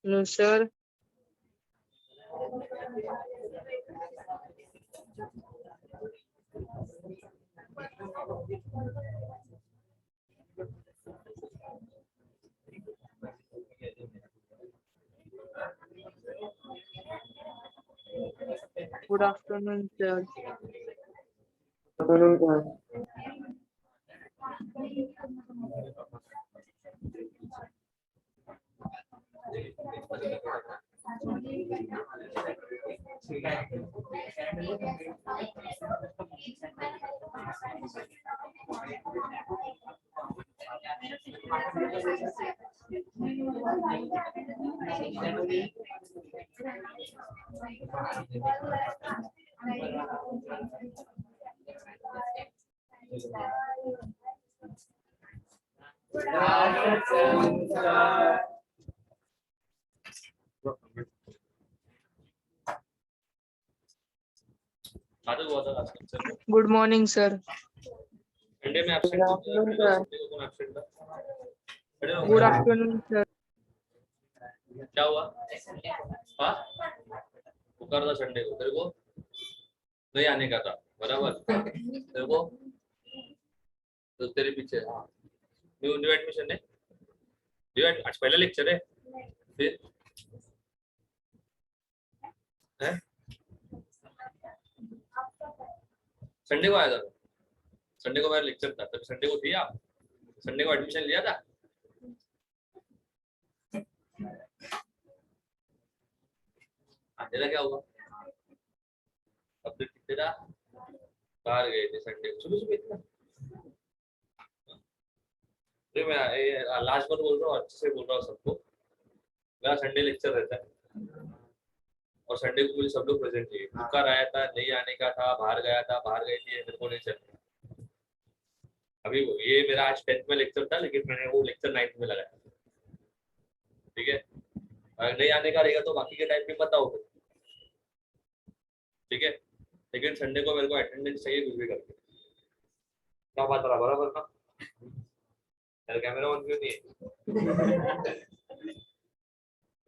No, sir. Good afternoon, sir. Good morning, sir. Sunday में absent absent Good afternoon, sir. क्या हुआ? हाँ पुकार था संडे को, तेरे को नहीं आने का था बराबर, तेरे को तो तेरे पीछे न्यू एडमिशन है, आज पहला लेक्चर है, फिर है संडे को आया था, संडे को मेरा लेक्चर था, तब संडे को थी आप, संडे को एडमिशन लिया था। तेरा क्या हुआ? अब तेरा बाहर गए थे संडे को सुबह सुबह इतना, मैं लास्ट बार बोल रहा हूँ, अच्छे से बोल रहा हूँ सबको, मेरा संडे लेक्चर रहता है और संडे को मुझे सब लोग प्रेजेंट चाहिए। पुकार आया था, नहीं आने का था, बाहर गया था, बाहर गई थी, मेरे को नहीं चल। अभी ये मेरा आज 10th में लेक्चर था, लेकिन मैंने वो लेक्चर 9th में लगाया, ठीक है। अगर नहीं आने का रहेगा तो बाकी के टाइम पे बताओ, ठीक है। लेकिन संडे को मेरे को अटेंडेंस चाहिए कुछ भी करके। क्या बात रहा बराबर ना? मेरा कैमरा ऑन क्यों नहीं है?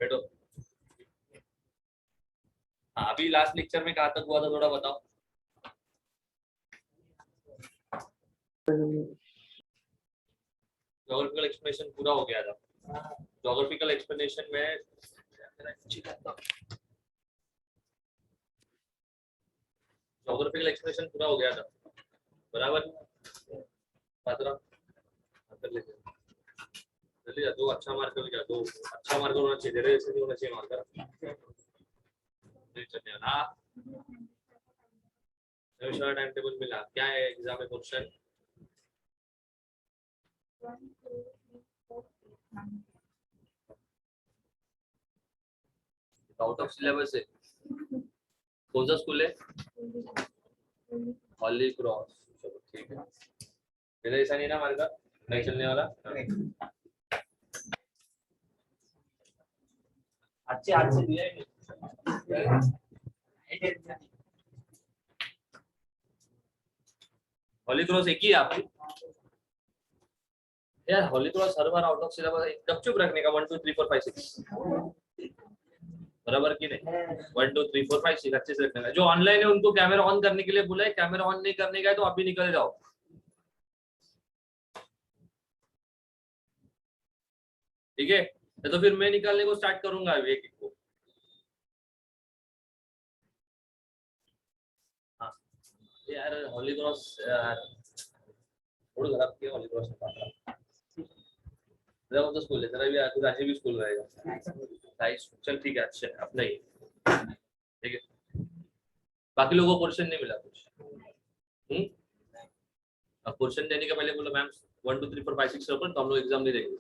बैठो। हाँ अभी लास्ट लेक्चर में कहाँ तक हुआ था थोड़ा बताओ। ज्योग्राफिकल एक्सप्लेनेशन पूरा हो गया था। ज्योग्राफिकल एक्सप्लेनेशन में ज्योग्राफिकल एक्सप्लेनेशन पूरा हो गया था बराबर। जल्दी जा, दो अच्छा मार्कर लिया, दो अच्छा मार्कर होना चाहिए, तेरे जैसे नहीं होना चाहिए मार्कर। नहीं चलने वाला। टाइम टेबल मिला, क्या है एग्जाम में क्वेश्चन? आउट ऑफ सिलेबस है। कौन सा स्कूल है? हॉली क्रॉस, चलो ठीक है। मेरा ऐसा नहीं ना मार्कर नहीं चलने वाला। अच्छे हाथ से दिया है। हॉली क्रॉस एक ही है आपकी यार? हॉली क्रॉस हर बार आउट ऑफ सिलेबस गपचुप रखने का 1 2 3 4 5 6 बराबर की नहीं? 1 2 3 4 5 6 अच्छे से रखने का। जो ऑनलाइन है उनको कैमरा ऑन करने के लिए बोला है, कैमरा ऑन नहीं करने का है तो अभी निकल जाओ, ठीक है। तो फिर मैं निकालने को स्टार्ट करूंगा अभी एक एक को। हाँ यार हॉली क्रॉस थोड़ा खराब किया हॉली क्रॉस में। तेरा तो स्कूल है, तेरा भी आज भी स्कूल रहेगा। चल ठीक है, अच्छा अपना ही ठीक है। बाकी लोगों को पोर्शन नहीं मिला कुछ। अब पोर्शन देने के पहले बोलो मैम 1 2 3 4 5 6 तो हम लोग एग्जाम नहीं देंगे,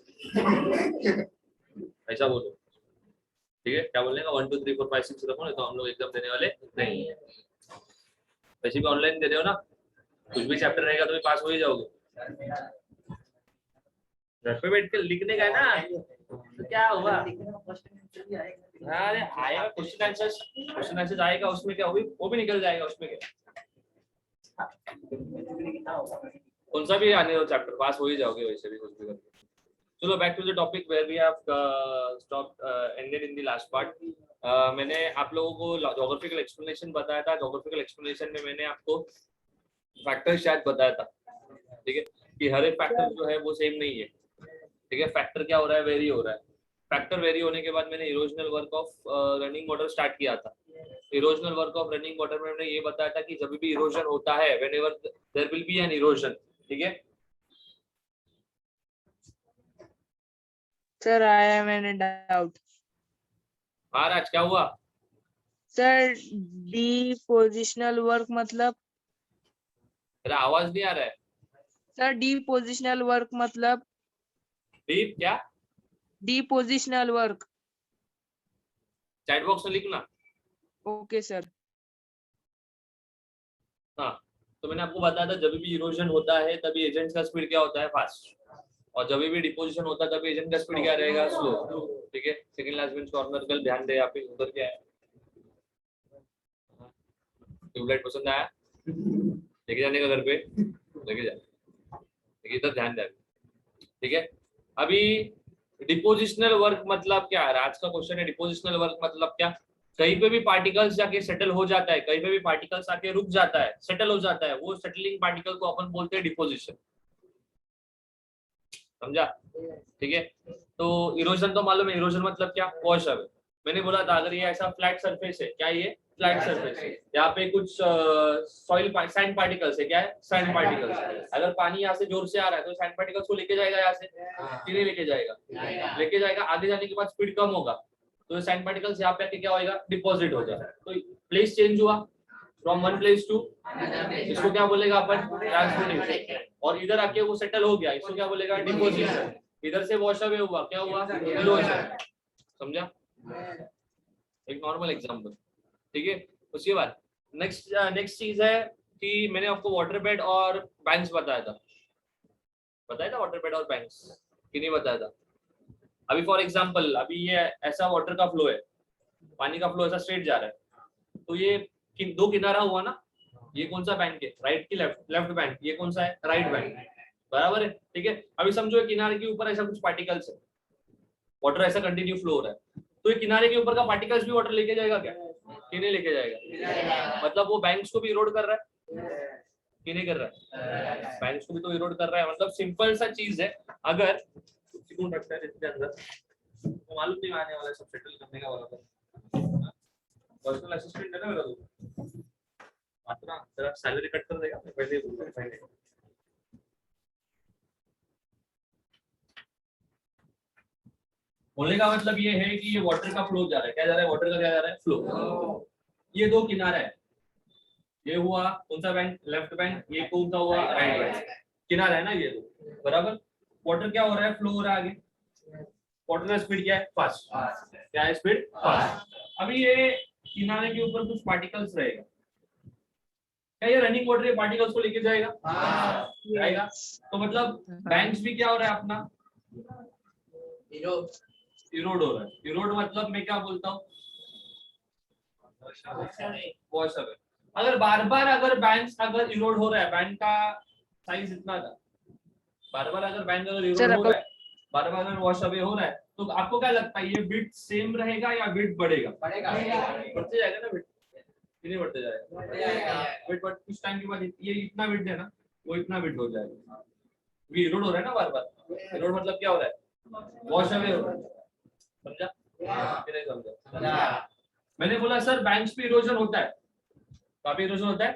ऐसा बोलो, ठीक है। क्या बोलने का? 1 2 3 4 5 6 रखो, तो हम लोग एग्जाम देने वाले नहीं है। वैसे भी ऑनलाइन दे रहे हो ना, कुछ भी चैप्टर रहेगा तो भी पास हो ही जाओगे। घर पे बैठ के लिखने का है ना, तो क्या होगा? अरे आएगा क्वेश्चन आंसर आएगा, उसमें क्या वो भी निकल जाएगा, उसमें क्या कौन सा भी आने दो चैप्टर, पास हो ही जाओगे वैसे भी कुछ भी करके। चलो back to the topic where we have stop ended in the last part. मैंने आप लोगों को ज्योग्राफिकल एक्सप्लेनेशन बताया था. ज्योग्राफिकल एक्सप्लेनेशन में मैंने आपको फैक्टर शायद बताया था, ठीक है, कि हर एक फैक्टर जो है वो सेम नहीं है, ठीक है. फैक्टर क्या हो रहा है, वेरी हो रहा है. फैक्टर वेरी होने के बाद मैंने erosional work of running water start किया था. Erosional work of running water में मैंने ये बताया था कि जब भी इरोजन होता है, whenever there will be an erosion, ठीक है. Sir I am in doubt. महाराज क्या हुआ? सर डी पोजिशनल वर्क मतलब? तेरा आवाज नहीं आ रहा है. सर डी पोजिशनल वर्क मतलब? दीप क्या? D positional work. Chat box में लिखना. Okay sir. हाँ, तो मैंने आपको बताया था जब भी इरोजन होता है तभी एजेंट का स्पीड क्या होता है, फास्ट. और जब भी डिपोजिशन होता है तभी एजेंट का स्पीड क्या रहेगा, स्लो, ठीक है. सेकंड लास्ट बेंच कॉर्नर कल ध्यान दे. यहाँ पे उधर क्या है, ट्यूबलाइट पसंद आया, लेके जाने का घर पे लेके जा, इधर ध्यान दे, ठीक है. अभी डिपोजिशनल वर्क मतलब क्या है, आज का क्वेश्चन है. डिपोजिशनल वर्क मतलब क्या? कहीं पे भी पार्टिकल्स जाके सेटल हो जाता है, कहीं पे भी पार्टिकल्स आके रुक जाता है, सेटल हो जाता है, वो सेटलिंग पार्टिकल को अपन बोलते हैं डिपोजिशन. समझा, ठीक है. तो इरोजन तो मालूम है. इरोजन मतलब क्या, वॉश अवे. मैंने बोला था अगर ये ऐसा फ्लैट सरफेस है, क्या ये फ्लैट सरफेस है, यहाँ पे कुछ सॉइल सैंड पार्टिकल्स है, क्या है, सैंड पार्टिकल्स. अगर पानी यहाँ से जोर से आ रहा है तो सैंड पार्टिकल्स को लेके जाएगा यहाँ से, किधर लेके जाएगा, लेके जाएगा. आगे जाने के बाद स्पीड कम होगा तो सैंड पार्टिकल्स यहाँ पे आके क्या होगा, डिपॉजिट हो जाएगा. तो प्लेस चेंज हुआ फ्रॉम वन प्लेस टू, इसको क्या बोलेगा अपन, ट्रांसपोर्टेशन. और इधर आके वो सेटल हो गया, इसको क्या बोलेगा, डिपोजिशन. इधर से वॉश अवे हुआ, क्या हुआ, इरोजन. समझा, एक नॉर्मल एग्जांपल, ठीक है. उसके बाद नेक्स्ट चीज है कि मैंने आपको वाटर बेड और बैंक्स बताया था वाटर बेड और बैंक्स कि नहीं बताया था. अभी फॉर एग्जांपल अभी ये ऐसा वाटर का फ्लो है, पानी का फ्लो ऐसा स्ट्रेट जा रहा है, तो ये दो किनारा हुआ ना, ये कौन सा बैंक है, राइट की लेफ्ट बैंक, ये कौन सा है, राइट बैंक, बराबर है, ठीक है. अभी समझो किनारे के ऊपर ऐसा कुछ पार्टिकल्स है, वाटर ऐसा कंटिन्यू फ्लो हो रहा है, तो ये किनारे के ऊपर का पार्टिकल्स भी वाटर लेके जाएगा क्या, कि नहीं लेके जाएगा. मतलब वो बैंक्स को भी इरोड कर रहा है कि नहीं कर रहा है, बैंक्स को भी तो इरोड कर रहा है. मतलब सिंपल सा चीज है. अगर कौन रखता है इसके अंदर तो मालूम नहीं आने वाला, सब सेटल करने का वाला पर्सनल असिस्टेंट है ना मेरा, तो मात्रा तेरा सैलरी कट कर देगा. मैं पहले ही बोल रहा हूं. बोलने का मतलब ये है कि ये वाटर का फ्लो जा रहा है, क्या जा रहा है, वाटर का क्या जा रहा है, फ्लो. ये दो किनारा है, ये हुआ कौन सा बैंक, लेफ्ट बैंक, ये कौन सा हुआ, राइट बैंक. किनारा है ना ये दो, बराबर. वाटर क्या हो रहा है, फ्लो हो रहा है आगे. वाटर का स्पीड क्या है, फास्ट. क्या है, स्पीड फास्ट. अभी ये किनारे के ऊपर कुछ पार्टिकल्स रहेगा, क्या ये रनिंग वाटर पार्टिकल्स को लेके जाएगा, जाएगा. तो मतलब बैंक्स भी क्या हो रहा है अपना, इरोड हो रहा है. इरोड मतलब मैं क्या बोलता हूँ, वॉश अवे. अगर बार बार अगर बैंक अगर इरोड हो रहा है, बैंक का साइज इतना था, बार बार अगर बैंक अगर इरोड हो रहा है, बार बार अगर वॉश अवे हो रहा है, तो आपको क्या लगता है ये विड्थ सेम रहेगा या विड्थ बढ़ेगा, बढ़ते जाएगा ना, विड्थ कितने बढ़ते जाएगा, विड्थ. बट कुछ टाइम के बाद ये इतना विड्थ है ना, वो इतना विड्थ हो जाएगा. ये इरोड हो रहा है ना बार बार. इरोड मतलब क्या हो रहा है, वॉश अवे हो रहा है. समझा कि नहीं समझा. मैंने बोला सर बैंक्स पे इरोजन होता है, काफी इरोजन होता है.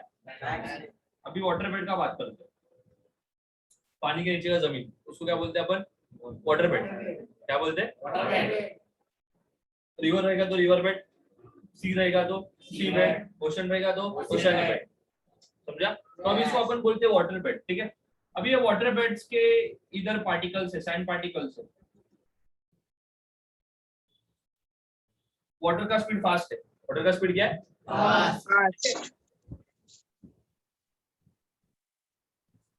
अभी वाटर बेड का बात करते हैं, पानी के नीचे का जमीन, उसको क्या बोलते हैं अपन, वाटर बेड. क्या बोलते हैं, रिवर रहेगा तो रिवर बेड, सी रहेगा तो सी बेड, ओशन रहेगा तो ओशन बेड. समझा. तो अब इसको अपन बोलते हैं वाटर बेड, ठीक है. अभी ये वाटर बेड्स के इधर पार्टिकल्स है, सैंड पार्टिकल्स है. वाटर का स्पीड फास्ट है, वाटर का स्पीड क्या है, फास्ट.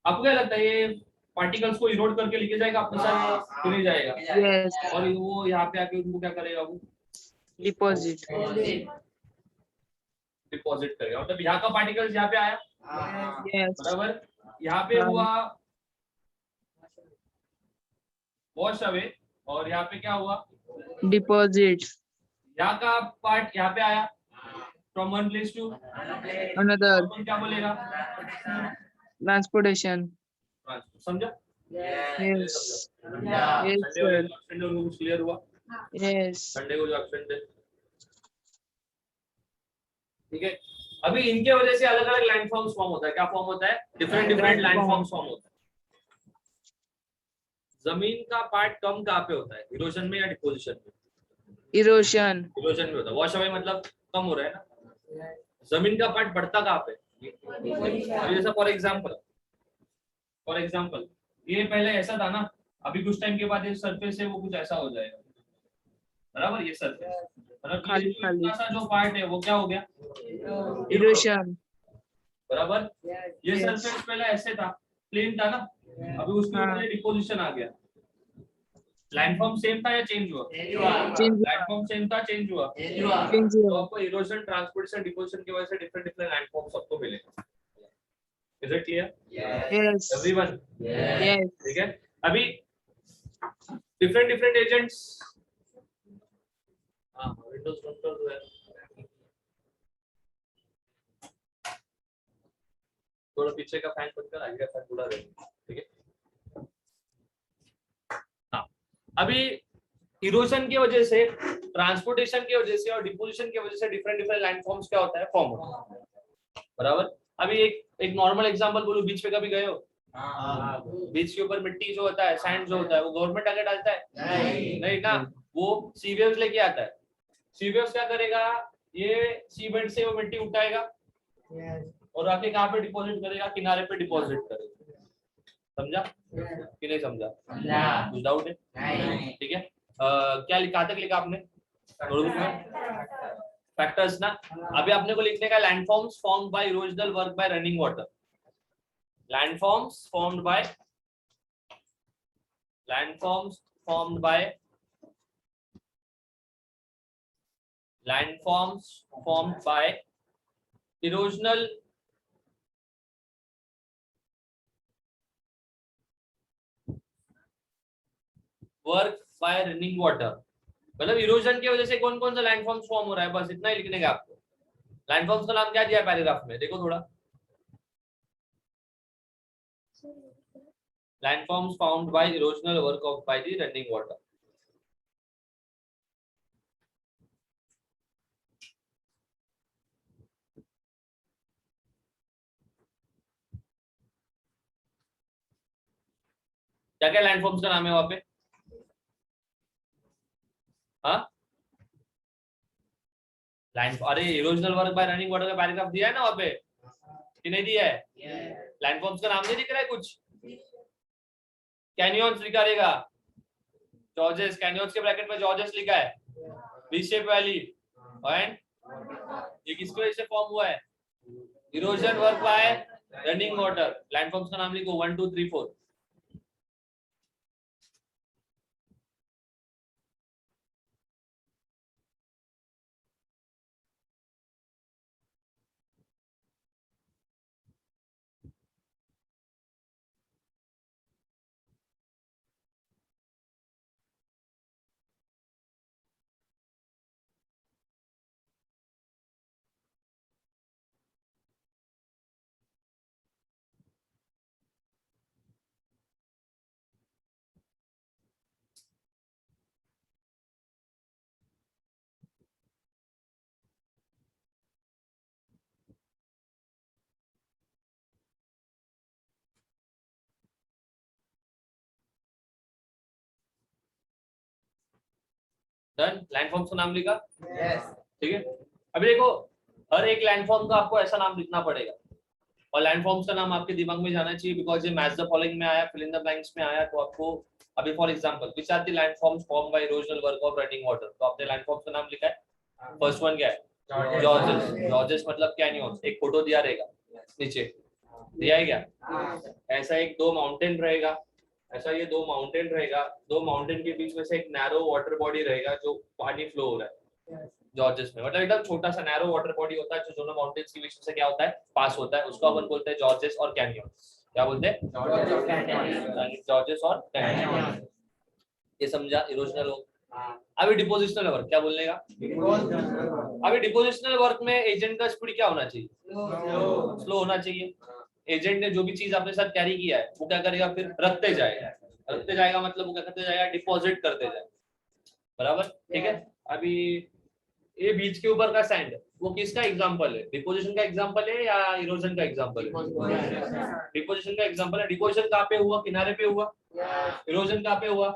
आपको क्या लगता है ये पार्टिकल्स को इरोड करके लेके जाएगा अपने साथ, नहीं जाएगा. Yes. और वो यहाँ पे आके उनको क्या करेगा, वो डिपॉजिट. डिपॉजिट करेगा. मतलब यहाँ का पार्टिकल्स यहाँ पे आया, Yes. बराबर. यहाँ पे हुआ वॉश अवे, और यहाँ पे क्या हुआ, deposit, यहाँ का पार्ट यहाँ पे आया, from one place to, another, क्या बोलेगा, transportation. समझा? Yes, yes, Sunday sir. को कुछ क्लियर हुआ? Yes. संडे को जो एब्सेंट है, ठीक है। अभी इनके वजह से अलग अलग लैंड फॉर्म्स फॉर्म होता है, क्या फॉर्म होता है, different different land forms form होता है। जमीन का पार्ट कम कहाँ पे होता है, इरोजन में या डिपोजिशन में? Erosion, इरोजन में होता है। वॉश अवे मतलब कम हो रहा है ना। जमीन का पार्ट बढ़ता कहाँ पे, अभी जैसा फॉर एग्जांपल ये पहले ऐसा था ना, अभी कुछ टाइम के बाद ये सरफेस है वो कुछ ऐसा हो जाएगा, बराबर, ये सरफेस मतलब ये जो इतना सा जो पार्ट है वो क्या हो गया, erosion. बराबर। ये Yes. सरफेस पहले ऐसे था, प्लेन था ना, अभी उसके हाँ. ऊपर डिपोजिशन आ गया। लैंडफॉर्म सेम था या चेंज हुआ? Change, लैंडफॉर्म सेम था, चेंज हुआ। change. तो आपको इरोजन, ट्रांसपोर्टेशन, डिपोजिशन की वजह से डिफरेंट डिफरेंट लैंडफॉर्म सबको मिलेगा। Is it clear Yes. Everyone? Yes. ठीक है। अभी डिफरेंट डिफरेंट एजेंट्स, हाँ विंडोज बंद कर दो यार, थोड़ा पीछे का फैन बंद कर, आगे का फैन थोड़ा रहेगा, ठीक है। हाँ, अभी इरोजन की वजह से, ट्रांसपोर्टेशन की वजह से और डिपोजिशन की वजह से डिफरेंट डिफरेंट लैंडफॉर्म्स क्या होता है, फॉर्म होता है, बराबर। अभी एक नॉर्मल एग्जांपल बोलूं, बीच पे कभी गए हो? बीच के ऊपर मिट्टी जो होता है, सैंड जो होता है, वो गवर्नमेंट आके डालता है? नहीं ना, वो सीवेव्स लेके आता है। सीवेव्स क्या करेगा, ये सीबेड से वो मिट्टी उठाएगा और आके कहाँ पे डिपॉजिट करेगा, किनारे पे डिपॉजिट करेगा। समझा कि नहीं समझा? कुछ डाउट है? ठीक है। क्या लिखा तक लिखा आपने नोटबुक में? फैक्टर्स ना। अभी आपने को लिखने का landforms formed by erosional work by running water. landforms formed by landforms formed by erosional work by running water। मतलब इरोजन की वजह से कौन कौन सा लैंडफॉर्म्स फॉर्म हो रहा है, बस इतना ही लिखने का आपको। लैंडफॉर्म्स का नाम क्या दिया है पैराग्राफ में, देखो थोड़ा। landforms formed by erosional work of by the running water। क्या क्या लैंडफॉर्म्स का नाम है वहां पे? हाँ, लैंड, अरे erosional work by running water का पैराग्राफ दिया है ना वहां पे कि नहीं दिया है? लैंडफॉर्म्स का नाम नहीं दिख रहा है कुछ? कैनियंस लिखा रहेगा, जॉर्जेस, कैनियंस के ब्रैकेट में जॉर्जेस लिखा है, वी शेप वैली, एंड ये किसकी वजह से फॉर्म हुआ है, erosion work by running water. Landforms का नाम लिखो 1 2 3 4। डन, लैंडफॉर्म्स का नाम लिखा? ठीक है। अभी देखो, हर एक लैंडफॉर्म का आपको ऐसा नाम लिखना पड़ेगा, और लैंडफॉर्म्स का नाम आपके दिमाग में जाना चाहिए, बिकॉज ये मैच द फॉलोइंग में आया, फिल इन द ब्लैंक्स में आया, तो आपको अभी for example which are the landforms formed by erosional work of running water, तो आपने लैंडफॉर्म्स का नाम लिखा है। फर्स्ट वन क्या है, जॉर्जेस। जॉर्जेस मतलब कैनियंस, एक फोटो दिया रहेगा नीचे, दिया है क्या? ऐसा एक दो माउंटेन रहेगा, ऐसा ये दो माउंटेन रहेगा, दो माउंटेन के बीच में से एक नैरो वाटर बॉडी रहेगा जो पानी फ्लो हो रहा है जॉर्जेस में, मतलब एकदम छोटा सा नैरो वाटर बॉडी होता है जो दोनों माउंटेन्स के बीच में से क्या होता है, पास होता है, उसको अपन बोलते हैं जॉर्जेस और कैनियन। क्या बोलते हैं? जॉर्जेस और कैनियन। ये समझा इरोजनल वर्क। अभी डिपोजिशनल वर्क क्या बोलने का? अभी डिपोजिशनल वर्क में एजेंट का स्पीड क्या होना चाहिए? स्लो होना चाहिए। एजेंट ने जो भी चीज अपने साथ कैरी किया है वो क्या करेगा? फिर रखते जाएगा मतलब वो क्या करते जाएगा? डिपॉजिट करते जाएगा, बराबर, ठीक है। अभी ये बीच के ऊपर का सैंड वो किसका एग्जांपल है? डिपोजिशन का एग्जांपल है या इरोजन का एग्जांपल है? डिपोजिशन का एग्जांपल है। डिपोजिशन कहाँ पे हुआ? किनारे पे हुआ। इरोजन कहाँ पे हुआ?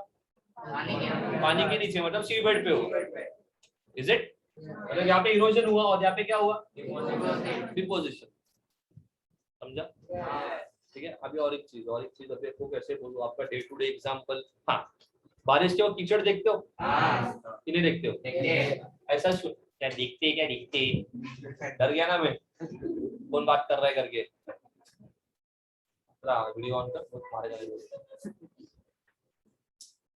पानी के नीचे, मतलब सी बेड पे हुआ। Is it? मतलब यहाँ पे इरोजन हुआ और यहाँ पे क्या हुआ? डिपोजिशन। समझा? ठीक है। अभी और एक चीज अभी आपको कैसे बोलूं, आपका डे टू डे एग्जांपल। हाँ, बारिश के वक्त कीचड़ देखते हो कि नहीं देखते हो? ऐसा क्या दिखते? डर गया ना मैं, कौन बात कर रहा है करके। वीडियो ऑन कर, बहुत मारेगा।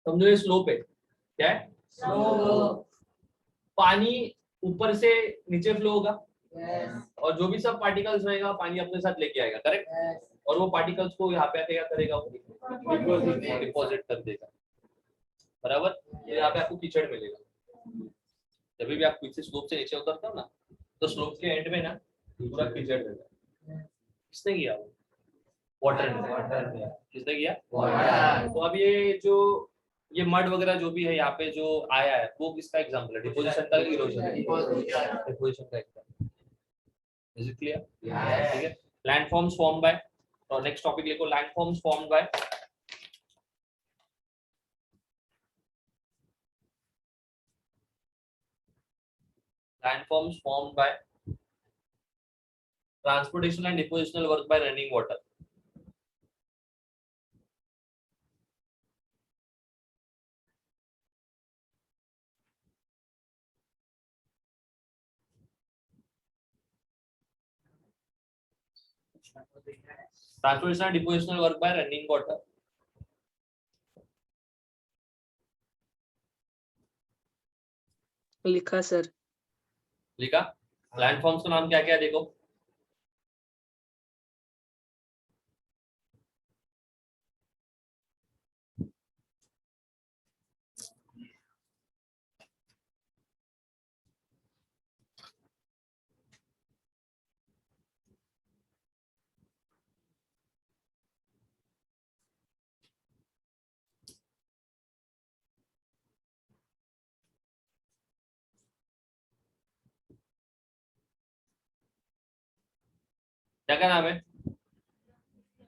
समझो ये स्लोप है। क्या है? स्लोप। पानी ऊपर से नीचे फ्लो होगा और जो भी सब पार्टिकल्स रहेगा पानी अपने साथ लेके आएगा, करेक्ट? और वो पार्टिकल्स को यहाँ पे आके क्या करेगा? वो डिपॉजिट कर देगा, बराबर। तो यहाँ पे आपको कीचड़ मिलेगा। जब भी आप पीछे स्लोप से नीचे उतरते हो ना, तो स्लोप के एंड में ना पूरा कीचड़ रहता है। किसने किया? वाटर ने। किसने किया? वाटर। तो अब ये मड वगैरह जो भी है यहाँ पे जो आया है वो किसका एग्जांपल है? डिपोजिशन का, इरोजन? डिपोजिशन का एग्जांपल। Is it clear? ठीक है। लैंडफॉर्म्स फॉर्म बाय, और नेक्स्ट टॉपिक लिखो, landforms form by transportation and depositional work by running water. Transportation and depositional work by running water. लिखा सर। लिखा। Landforms का नाम क्या क्या है देखो। क्या क्या नाम है?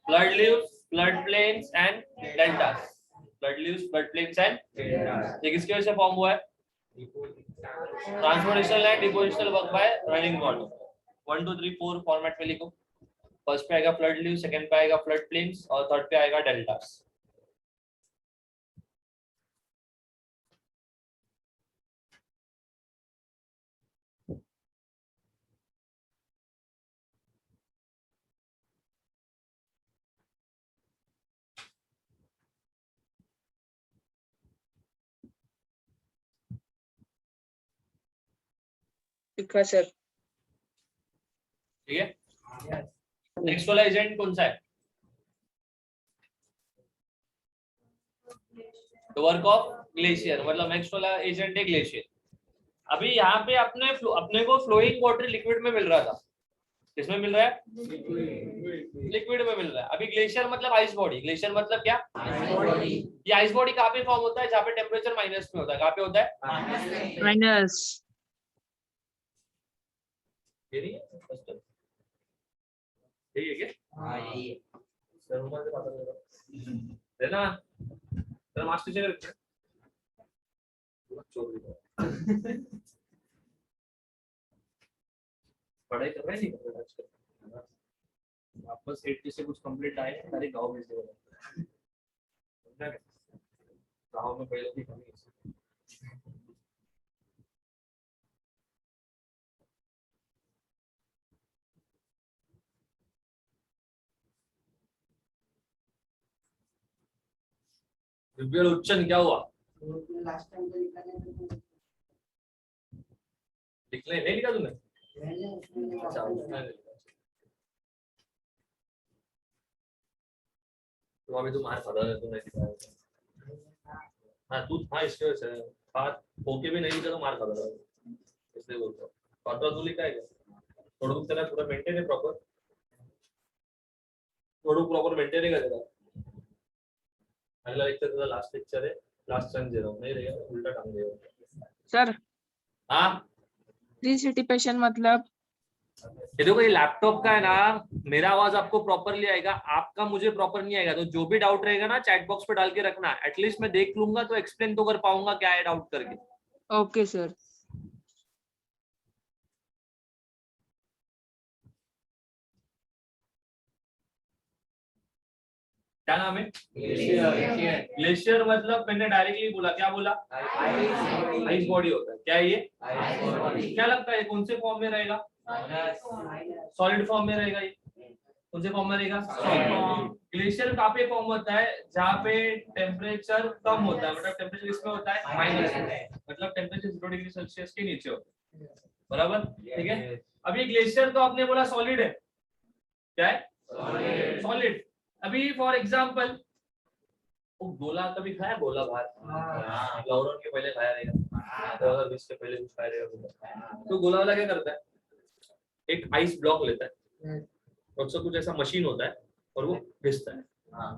Flood levees, flood plains and deltas. Flood levees, flood plains and deltas. ये किसकी वजह से फॉर्म हुआ है? Transportational and depositional work by running water. 1 2 3 4 format में लिखो। फर्स्ट पे आएगा फ्लड लीव, सेकंड पे आएगा फ्लड प्लेन्स और थर्ड पे आएगा डेल्टास। लिखा सर। ठीक है। नेक्स्ट वाला एजेंट कौन सा है? वर्क ऑफ ग्लेशियर, मतलब नेक्स्ट वाला एजेंट है ग्लेशियर। अभी यहाँ पे अपने को फ्लोइंग वाटर लिक्विड में मिल रहा था। किसमें मिल रहा है? लिक्विड में मिल रहा है। अभी ग्लेशियर मतलब आइस बॉडी। ग्लेशियर मतलब क्या? ये आइस बॉडी कहाँ पे फॉर्म होता है? जहाँ पे टेम्परेचर माइनस में होता है। कहाँ पे होता है? माइनस। ये नहीं है? यही है क्या? हाँ यही है। देना तेरा मास्टर चेयर पढ़ाई कर रहा है, नहीं कर रहा आजकल? वापस 80 से कुछ कंप्लीट आए हैं, सारे गांव भेज दे। गांव में पहले की कमी है। उच्चन क्या हुआ? लिखने नहीं लिखा तूने? अच्छा, तो अभी तुम मार पड़ा है, तुमने लिखा है। हाँ तू हाँ इसके वजह से बात होके भी नहीं तो मार खाता था इसलिए बोलता हूँ पात्रा तू लिखा है क्या थोड़ा तेरा पूरा मेंटेन है प्रॉपर थोड़ा प्रॉपर मेंटेन है करेगा अगला लेक्चर तेरा लास्ट लेक्चर है लास्ट टाइम दे रहा हूँ नहीं रहेगा उल्टा टांग देगा सर हाँ 360 पेशेंट मतलब ये देखो ये लैपटॉप का है ना मेरा आवाज आपको प्रॉपरली आएगा आपका मुझे प्रॉपर नहीं आएगा तो जो भी डाउट रहेगा ना चैट बॉक्स पे डाल के रखना एटलीस्ट मैं देख लूंगा तो एक्सप्लेन तो कर पाऊंगा क्या है डाउट करके ओके सर क्या नाम है ग्लेशियर मतलब मैंने डायरेक्टली बोला क्या बोला आइस बॉडी होता है क्या है ये क्या लगता है कौन से फॉर्म में रहेगा सॉलिड फॉर्म में रहेगा ये कौन से फॉर्म में रहेगा ग्लेशियर कहाँ पे फॉर्म होता है जहाँ पे टेम्परेचर कम होता है मतलब टेम्परेचर इसमें होता है माइनस मतलब टेम्परेचर 0 डिग्री सेल्सियस के नीचे होता है बराबर ठीक है अब ये ग्लेशियर तो आपने बोला सॉलिड है क्या है सॉलिड अभी फॉर एग्जाम्पल गोला कभी खाया गोला भात लॉकडाउन के पहले खाया रहेगा 2020 के पहले कुछ खाया रहेगा तो गोला वाला क्या करता है एक आइस ब्लॉक लेता है और उसका कुछ ऐसा मशीन होता है और वो घिसता है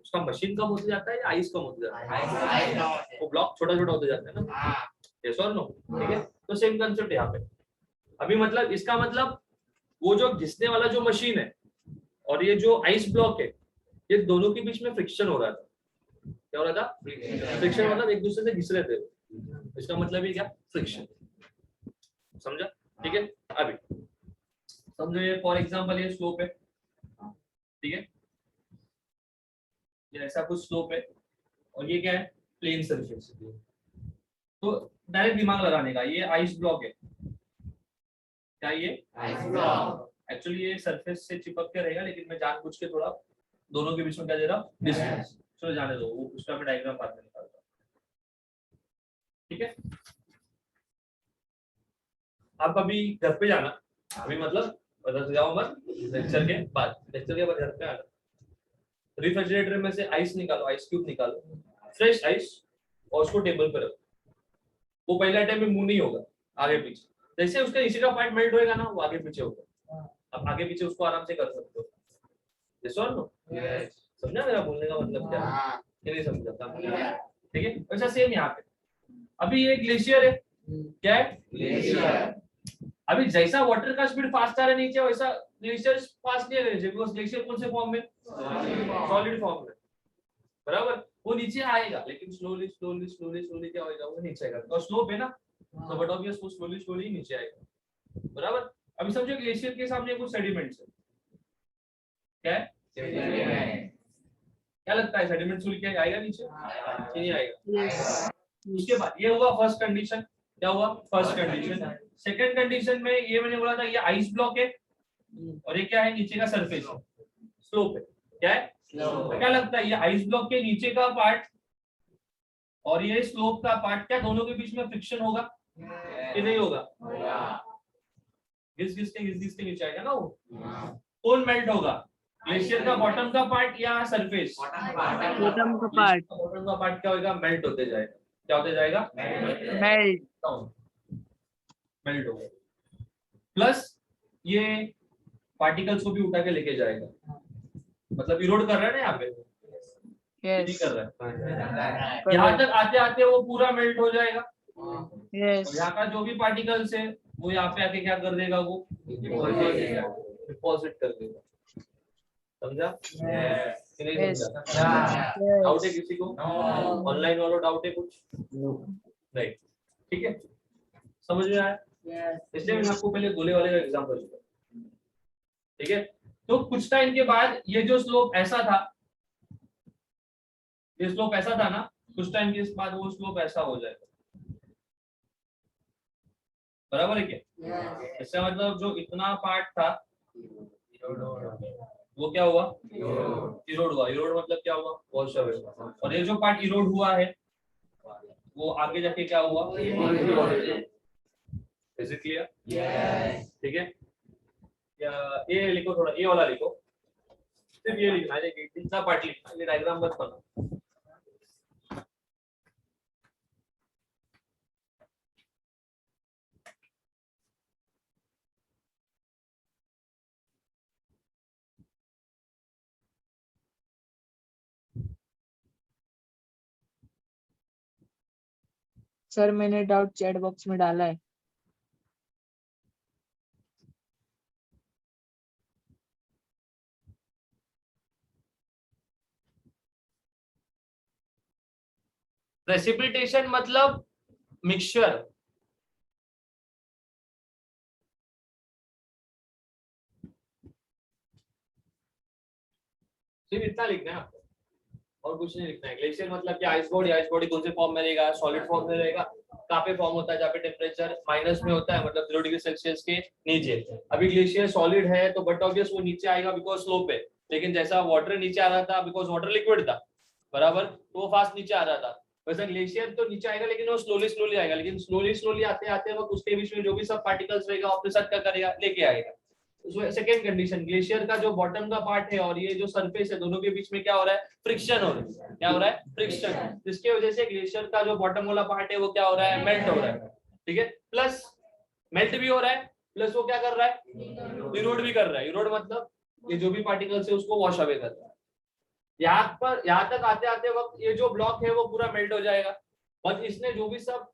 उसका मशीन कम होते जाता है या आइस कम होते जाता है वो ब्लॉक छोटा छोटा होते जाता है ना यस और नो ठीक है तो सेम कंसेप्ट यहाँ पे अभी मतलब इसका मतलब वो जो घिसने वाला जो मशीन है और ये जो आइस ब्लॉक है ये दोनों के बीच में फ्रिक्शन हो रहा था क्या हो रहा था फ्रिक्शन मतलब एक दूसरे से घिस रहे थे इसका मतलब ये क्या फ्रिक्शन समझा ठीक है अभी समझो ये फॉर एग्जांपल ये स्लोप है ठीक है ये ऐसा कुछ स्लोप है और ये क्या है प्लेन सरफेस तो डायरेक्ट दिमाग लगाने का ये आइस ब्लॉक है क्या ये आइस ब्लॉक एक्चुअली ये सरफेस से चिपक के रहेगा लेकिन मैं जानबूझ के थोड़ा दोनों के बीच में क्या दे रहा हूँ डिस्टेंस चलो जाने दो वो उसका मैं डायग्राम बाद में निकालता हूँ ठीक है आप अभी घर पे जाना अभी मतलब बदल जाओ मत लेक्चर के बाद घर पे आना रेफ्रिजरेटर में से आइस निकालो आइस क्यूब निकालो फ्रेश आइस और उसको टेबल पे रखो वो पहला टाइम में मूव नहीं होगा आगे पीछे जैसे उसका नीचे का पार्ट मेल्ट होएगा ना वो आगे पीछे होगा अब आगे पीछे उसको आराम से कर सकते हो यस और नो समझा मेरा बोलने का मतलब क्या है कि नहीं समझा ठीक है वैसा सेम यहाँ पे अभी ये ग्लेशियर है क्या है ग्लेशियर अभी जैसा वाटर का स्पीड फास्ट आ रहा है नीचे वैसा ग्लेशियर फास्ट नहीं है बिकॉज़ ग्लेशियर कौन से फॉर्म में सॉलिड फॉर्म में बराबर वो नीचे आएगा लेकिन स्लोली स्लोली स्लोली स्लोली क्या होगा वो नीचे आएगा तो स्लोप है ना तो बट ऑब्वियस वो स्लोली स्लोली नीचे आएगा बराबर अभी समझो ग्लेशियर के सामने कुछ सेडिमेंट्स है क्या है क्या लगता है सेडिमेंट सूल क्या आएगा नीचे नहीं आएगा उसके बाद ये हुआ फर्स्ट कंडीशन क्या हुआ फर्स्ट कंडीशन सेकंड कंडीशन में ये मैंने बोला था ये आइस ब्लॉक है और ये क्या है नीचे का सरफेस है स्लोप है क्या है क्या लगता है ये आइस ब्लॉक के नीचे का पार्ट और ये स्लोप का पार्ट क्या दोनों के बीच में फ्रिक्शन होगा कि नहीं होगा घिस घिस के नीचे आएगा ना वो कौन मेल्ट होगा ग्लेशियर का बॉटम का पार्ट या सरफेस बॉटम का पार्ट बॉटम का पार्ट क्या होगा मेल्ट होते जाएगा क्या होते जाएगा मेल्ट मेल्ट होगा प्लस ये पार्टिकल्स को भी उठा के लेके जाएगा मतलब इरोड कर रहा है ना यहाँ पे यस कर रहा है यहाँ तक आते आते वो पूरा मेल्ट हो जाएगा यस यहाँ का जो भी पार्टिकल्स है वो यहाँ पे आके क्या कर देगा वो डिपॉजिट कर देगा समझा कि नहीं समझा डाउट है किसी को ऑनलाइन वालों डाउट है कुछ नहीं ठीक है समझ में आया इसलिए मैंने आपको पहले गोले वाले का एग्जांपल दिया ठीक है तो कुछ टाइम के बाद ये जो स्लोप ऐसा था ये स्लोप ऐसा था ना कुछ टाइम के बाद वो स्लोप ऐसा हो जाएगा बराबर है क्या इसका मतलब जो इतना पार्ट था वो क्या हुआ इरोड हुआ इरोड मतलब क्या हुआ वॉश अवे और ये जो पार्ट इरोड हुआ है वो आगे जाके क्या हुआ इज इट क्लियर ठीक है ये लिखो थोड़ा ये वाला लिखो सिर्फ ये लिखना है तीसरा पार्ट लिखना ये डायग्राम मत करना सर मैंने डाउट चैट बॉक्स में डाला है। प्रेसिपिटेशन मतलब मिक्सचर, सिर्फ इतना लिखना है आपको और कुछ नहीं लिखना है। ग्लेशियर मतलब कि आइस बॉडी कौन से फॉर्म में रहेगा, सॉलिड फॉर्म में रहेगा। कहाँ पे फॉर्म होता है, जहाँ पे टेम्परेचर माइनस में होता है, मतलब 0 डिग्री सेल्सियस के नीचे। अभी ग्लेशियर सॉलिड है तो बट ऑब्वियस वो नीचे आएगा बिकॉज स्लोप है, लेकिन जैसा वाटर नीचे आ रहा था बिकॉज वाटर लिक्विड था बराबर, तो वो फास्ट नीचे आ रहा था। वैसे ग्लेशियर तो नीचे आएगा लेकिन वो स्लोली आएगा, लेकिन स्लोली आते आते वक्त उसके बीच में जो भी सब पार्टिकल्स रहेगा अपने साथ क्या करेगा, लेके आएगा। सेकेंड कंडीशन, ग्लेशियर का जो बॉटम का पार्ट है और ये जो सरफेस है दोनों के बीच में क्या हो रहा है, फ्रिक्शन हो रहा है। क्या हो रहा है, फ्रिक्शन, जिसकी वजह से ग्लेशियर का जो बॉटम वाला पार्ट है वो क्या हो रहा है, मेल्ट हो रहा है। ठीक है, प्लस मेल्ट भी हो रहा है, प्लस वो क्या कर रहा है, इरोड भी कर रहा है। इरोड मतलब ये जो भी पार्टिकल्स है उसको वॉश अवे कर रहा है। यहाँ तक आते आते वक्त ये जो ब्लॉक है वो पूरा मेल्ट हो जाएगा, बस इसने जो भी सब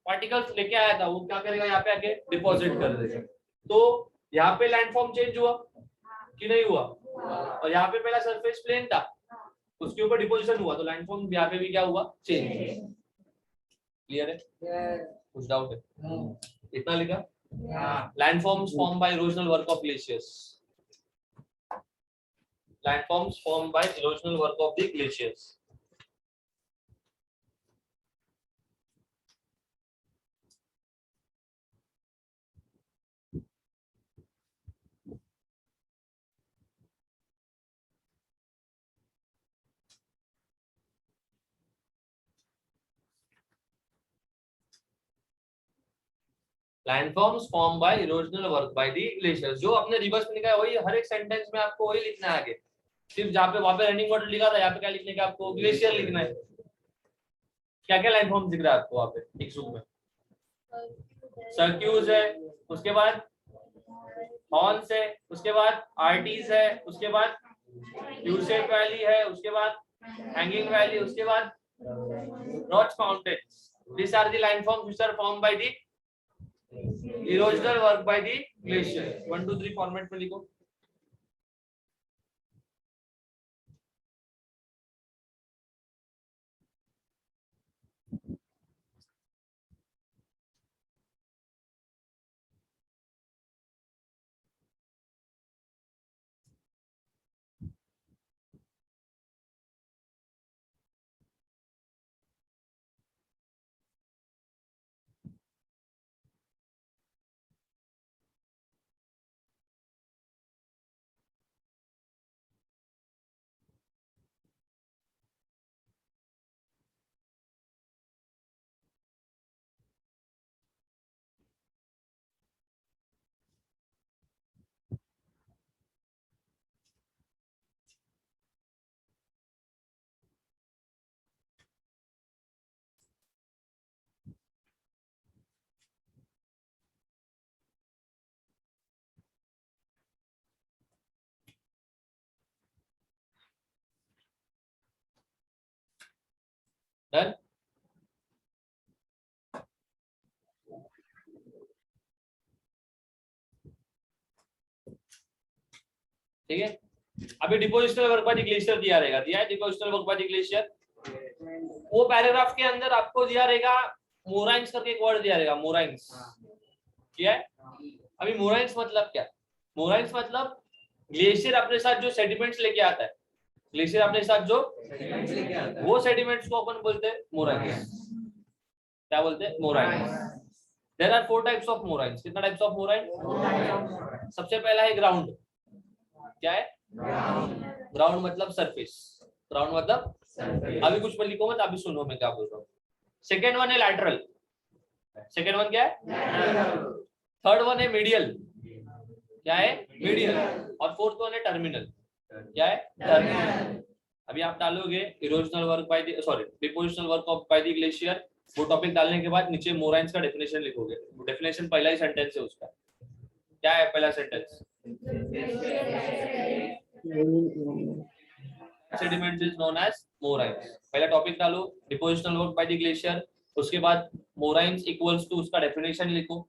पार्टिकल्स लेके आया था वो क्या करेगा, यहाँ पे आके डिपॉजिट कर देगा। तो यहाँ पे लैंडफॉर्म चेंज हुआ कि नहीं हुआ, और यहाँ पे पहला सरफेस प्लेन था उसके ऊपर डिपोजिशन हुआ, तो लैंडफॉर्म यहाँ पे भी क्या हुआ, चेंज। क्लियर है, कुछ डाउट है? इतना लिखा, landforms form by erosional work of glaciers. Landforms formed by erosional work of the glaciers. Landforms formed by erosional work by the glaciers। जो अपने रिवर्स में लिखा है वही हर एक सेंटेंस में आपको वही लिखना है आगे। सिर्फ जहाँ पे वहां पे रनिंग वाटर लिखा था यहाँ पे क्या लिखने का, आपको ग्लेशियर लिखना है। क्या क्या लैंडफॉर्म दिख रहा है आपको वहां पे एक सूप में, सर्क्यूज है, उसके बाद हॉर्न्स है, उसके बाद आर्टीज है, उसके बाद यू शेप वैली है, उसके बाद हैंगिंग वैली, उसके बाद notch mountains. These are the landforms which are formed by the erosional work by the glacier। 1 2 3 format में लिखो। डन। ठीक है, अभी depositional work by the glacier दिया रहेगा, दिया है depositional work by the glacier. वो पैराग्राफ के अंदर आपको दिया रहेगा मोराइंस करके एक वर्ड दिया रहेगा, मोराइंस। क्या है अभी मोराइंस मतलब क्या, मोराइंस मतलब ग्लेशियर अपने साथ जो सेडिमेंट्स लेके आता है, ग्लेशियर अपने साथ जो वो सेडिमेंट्स को अपन बोलते हैं मोराइंस। क्या बोलते हैं, moraines. There are 4 types of moraines. कितना टाइप्स ऑफ मोराइंस? सबसे पहला है ग्राउंड। क्या है, ग्राउंड मतलब सरफेस, ग्राउंड मतलब अभी कुछ पर लिखो मत, अभी सुनो मैं क्या बोल रहा हूँ। सेकेंड वन है लैटरल। सेकेंड वन क्या है, थर्ड वन है मीडियल। क्या है, मीडियल। और फोर्थ वन है टर्मिनल। क्या है, टर्मिनल। अभी आप डालोगे erosional work by the sorry depositional work of by the glacier, वो टॉपिक डालने के बाद नीचे मोराइंस का डेफिनेशन लिखोगे। वो डेफिनेशन पहला ही सेंटेंस है उसका। क्या है पहला sentence, sediment is known as moraines। पहला टॉपिक डालो depositional work by the glacier, उसके बाद मोराइंस इक्वल्स टू उसका डेफिनेशन लिखो।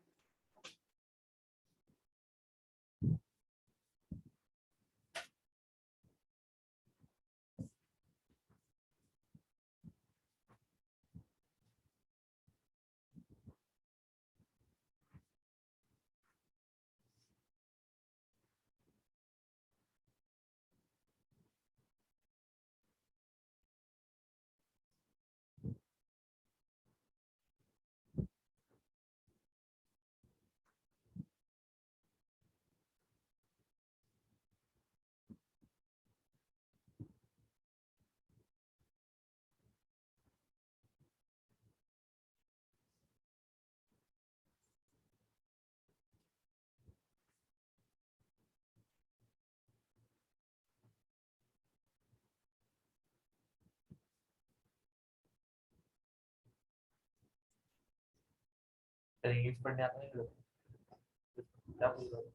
इंग्लिश पढ़ने आता है क्या बोल रहा हूँ,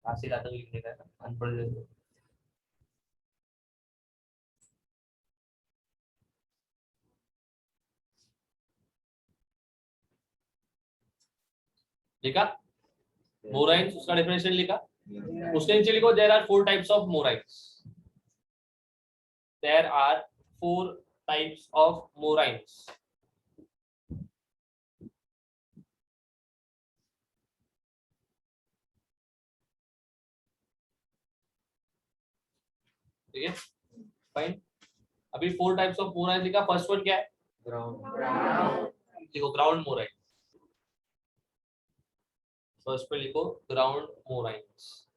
हासिल आता है लिखने का, अनपढ़ लोग। लिखा मोराइंस, उसका डेफिनेशन लिखा। उसके नीचे लिखो there are 4 types of moraines. There are 4 types of moraines. ठीक है फाइन। अभी 4 टाइप्स ऑफ मोराइंस लिखा। फर्स्ट वन क्या है? ग्राउंड। लिखो ग्राउंड मोराइंस। फर्स्ट पे लिखो ग्राउंड मोराइंस।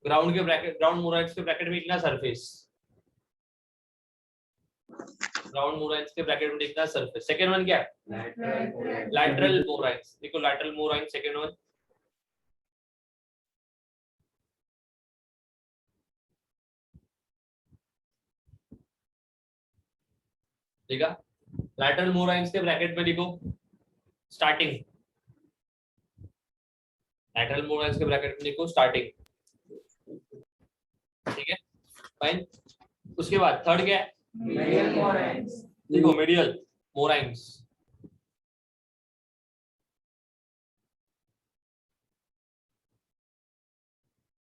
ग्राउंड के ब्रैकेट, ग्राउंड मोराइंस के ब्रैकेट में लिखना सरफेस। ग्राउंड मोराइंस के ब्रैकेट में लिखना सरफेस। सेकंड वन क्या है? लैटरल मोराइंस। देखो लैटरल मोराइंस सेकंड वन। ठीक है, लैटरल मोराइंस के ब्रैकेट में लिखो स्टार्टिंग। लैटरल मोराइंस के ब्रैकेट में लिखो स्टार्टिंग। ठीक है फाइन। उसके बाद थर्ड क्या है? मीडियल मोराइंस। देखो मीडियल मोराइंस।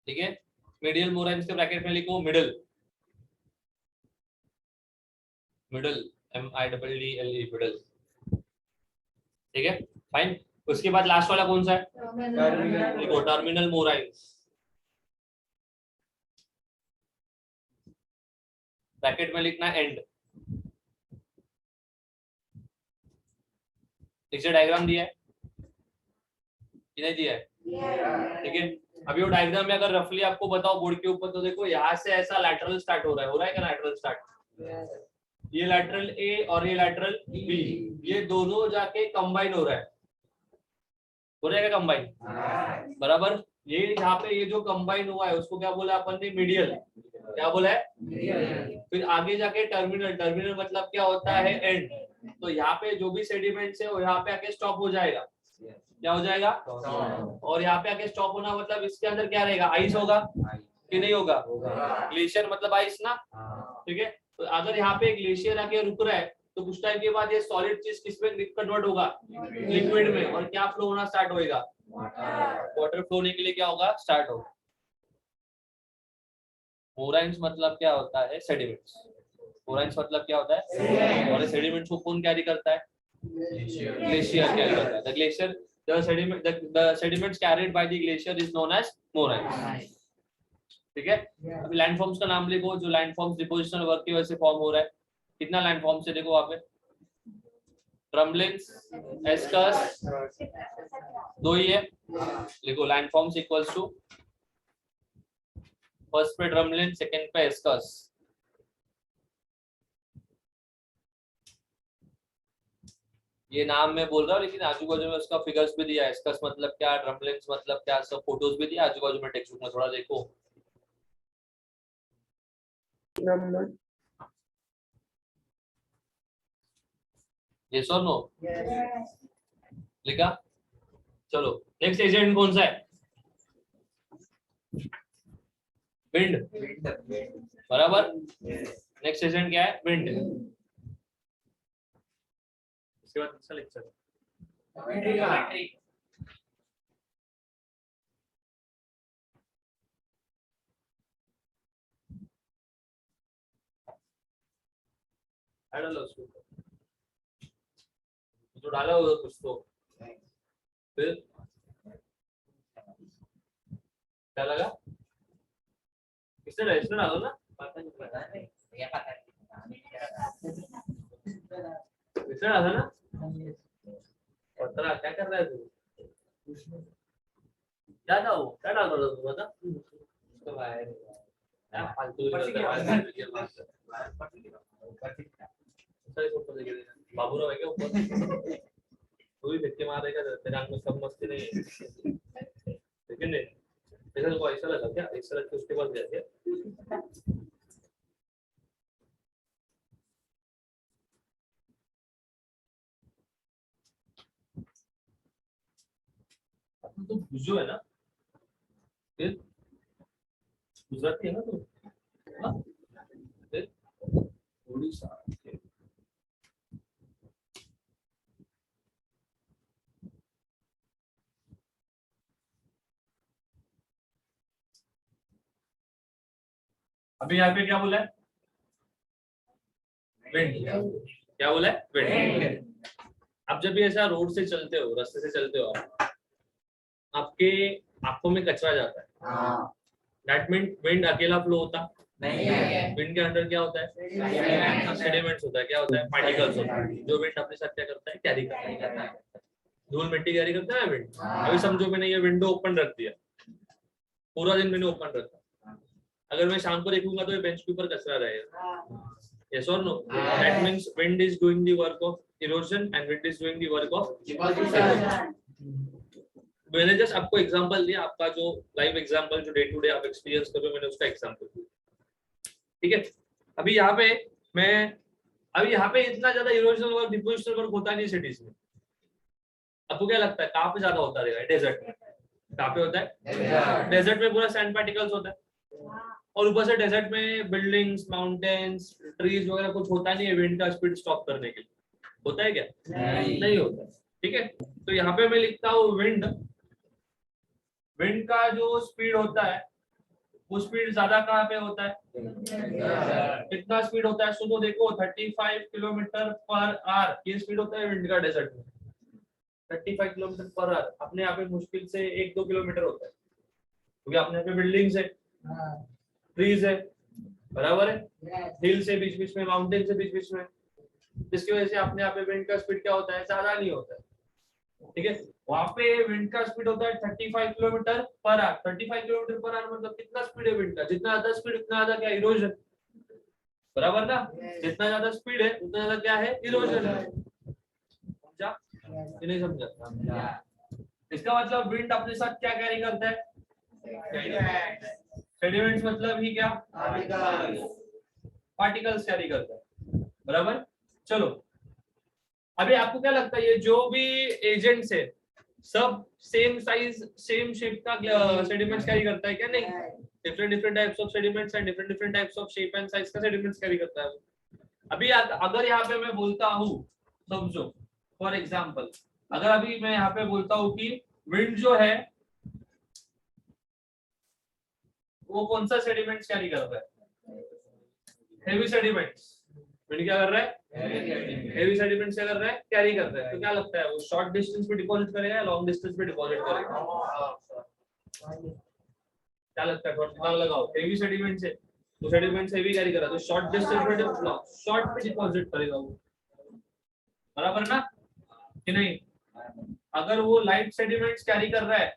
ठीक है, मीडियल मोराइंस के ब्रैकेट में लिखो मिडल। Middle MIDDLE middle. ठीक है फाइन। उसके बाद लास्ट वाला कौन सा है? देखो टर्मिनल मोराइंस। ब्रैकेट में लिखना एंड। पिक्चर डायग्राम दिया है कि नहीं दिया है? ठीक है, अभी वो डायग्राम में अगर रफली आपको बताओ बोर्ड के ऊपर, तो देखो यहाँ से ऐसा लैटरल स्टार्ट हो रहा है क्या? Lateral start. ये लैटरल ए और ये लैटरल बी, ये दोनों जाके कंबाइन हो रहा है। हो जाएगा कंबाइन बराबर। ये यहाँ पे ये जो कंबाइन हुआ है उसको क्या बोला अपन ने? मीडियल। क्या बोला है? फिर आगे जाके टर्मिनल। टर्मिनल मतलब क्या होता है? एंड। तो यहाँ पे जो भी सेडिमेंट्स है वो यहाँ पे आके स्टॉप हो जाएगा। क्या हो जाएगा? और यहाँ पे आके स्टॉप होना मतलब इसके अंदर क्या रहेगा? आइस होगा कि नहीं होगा? ग्लेशियर मतलब आइस ना। ठीक है, तो अगर यहाँ पे ग्लेशियर आके रुक रहा है तो कुछ टाइम के बाद ये सॉलिड चीज किसमें कन्वर्ट होगा? लिक्विड में। और क्या फ्लो होना स्टार्ट होएगा? वाटर फ्लो होने के लिए क्या होगा? स्टार्ट होगा। मोराइंस मतलब क्या होता है? सेडिमेंट्स। मोराइंस मतलब क्या होता है? और सेडिमेंट्स को कौन कैरी करता है? ग्लेशियर कैरी करता है। The glacier, the sediments carried by the glacier is known as moraines. ठीक है, अभी लैंडफॉर्म्स का नाम लिखो जो लैंडफॉर्म्स डिपोजिशनल वर्क की वजह से फॉर्म हो रहा है। कितना लैंडफॉर्म्स है देखो वहां पे? ड्रमलिन्स, एस्कस, दो ही है। लिखो लैंडफॉर्म्स इक्वल्स टू फर्स्ट पे ड्रमलिन, सेकंड पे एस्कस। ये नाम मैं बोल रहा हूँ लेकिन आजू बाजू में उसका फिगर्स भी दिया है। एस्कस मतलब क्या, ड्रमलिन्स मतलब क्या, सब फोटोज भी दिया आजू बाजू में टेक्स्ट बुक में, थोड़ा देखो। यस और नो? लिखा। चलो नेक्स्ट एजेंट कौन सा है? विंड बराबर। नेक्स्ट सेशन क्या है? विंड। इसके बाद दूसरा लेक्चर डालो उसको, जो डाला होगा कुछ तो फिर क्या लगा? किसने इसने डालो ना, किसने डाला ना? पत्रा क्या कर रहा है तू? क्या था वो? क्या डाल रहा था तू? बता। क्या फालतू बाबूराव है क्या ऊपर? कोई धक्के मारेगा तेरे आंख में सब मस्ती नहीं है, लेकिन नहीं ऐसा को ऐसा लगा क्या? ऐसा लग के उसके पास गया क्या? तो बुझो है ना, फिर गुजराती है ना तू? हाँ? फिर उड़ीसा। अभी यहाँ पे क्या बोला है? विंड। क्या बोला है? विंड। अब जब भी ऐसा रोड से चलते हो, रास्ते से चलते हो आप, आपके आंखों में कचरा जाता है, दैट मीन विंड अकेला फ्लो होता नहीं है। विंड के अंदर क्या होता है? सेडिमेंट्स होता है। क्या होता है? पार्टिकल्स होता है, जो विंड अपने साथ क्या करता है? कैरी करता है। धूल मिट्टी कैरी करता है विंड। अभी समझो मैंने ये विंडो ओपन रख दिया, पूरा दिन मैंने ओपन रखा, अगर मैं शाम को देखूंगा तो ये बेंच के ऊपर कचरा रहेगा। Yes or no? That means wind is doing the work of erosion and wind is doing the work of deposition. मैंने जस्ट आपको एग्जांपल दिया, आपका जो लाइव एग्जांपल जो डे टू डे आप एक्सपीरियंस कर रहे हो, मैंने उसका एग्जांपल दिया। ठीक है, अभी यहाँ पे इतना ज्यादा इरोजनल वर्क डिपोजिशनल वर्क होता नहीं सिटीज में। आपको क्या लगता है कहाँ पे ज्यादा होता रहेगा? डेजर्ट में। कहाँ पे होता है? डेजर्ट में पूरा सैंड पार्टिकल्स होता है, और ऊपर से डेजर्ट में बिल्डिंग्स, माउंटेन्स, ट्रीज वगैरह कुछ होता नहीं है विंड का स्पीड स्टॉप करने के लिए। होता है क्या? नहीं होता। ठीक है, तो यहाँ पे मैं लिखता हूँ विंड का जो स्पीड होता है वो स्पीड ज्यादा कहाँ पे होता है? कितना स्पीड होता है? सुनो देखो, 35 किलोमीटर पर आवर ये स्पीड होता है विंड का डेजर्ट में। 35 किलोमीटर पर आवर अपने यहाँ पे मुश्किल से 1-2 किलोमीटर होता है, क्योंकि अपने यहाँ पे बिल्डिंग्स है, ट्रीज है, बराबर है, हिल से बीच बीच में, माउंटेन से बीच बीच में, जिसकी वजह से अपने यहाँ पे विंड का स्पीड क्या होता है? ज्यादा नहीं होता है। ठीक है, वहां पे विंड का स्पीड होता है 35 kilometre per hour. 35 kilometre per hour मतलब कितना स्पीड है विंड का? जितना ज्यादा स्पीड उतना ज्यादा क्या? इरोजन। बराबर ना? जितना ज्यादा स्पीड है उतना ज्यादा क्या है? इरोजन है। समझा कि नहीं समझा? इसका मतलब विंड अपने साथ क्या कैरी करता है? सेडिमेंट्स मतलब ही क्या? पार्टिकल्स कैरी करता है। बराबर। चलो, अभी आपको क्या लगता है ये जो भी एजेंट्स है सब सेम साइज सेम शेप का सेडिमेंट्स कैरी करता है क्या? नहीं, different types of sediments and different types of shape and size का सेडिमेंट्स कैरी करता है। अभी अगर यहाँ पे मैं बोलता हूँ, समझो फॉर एग्जांपल, अगर अभी मैं यहाँ पे बोलता हूँ कि विंड जो है वो कौन सा सेडिमेंट्स कैरी कर रहा है? Heavy sediments. विंड क्या कर रहा है? हेवी सेडिमेंट्स क्या कर रहा है? कैरी कर रहा है। तो क्या लगता है वो शॉर्ट डिस्टेंस पे डिपॉजिट करेगा या लॉन्ग डिस्टेंस पे डिपॉजिट करेगा? क्या लगता है? थोड़ा लगाओ। हेवी सेडिमेंट्स है तो सेडिमेंट्स हेवी कैरी कर रहा है, तो शॉर्ट डिस्टेंस पे शॉर्ट पे डिपॉजिट करेगा वो। बराबर ना कि नहीं? अगर वो लाइट सेडिमेंट्स कैरी कर रहा है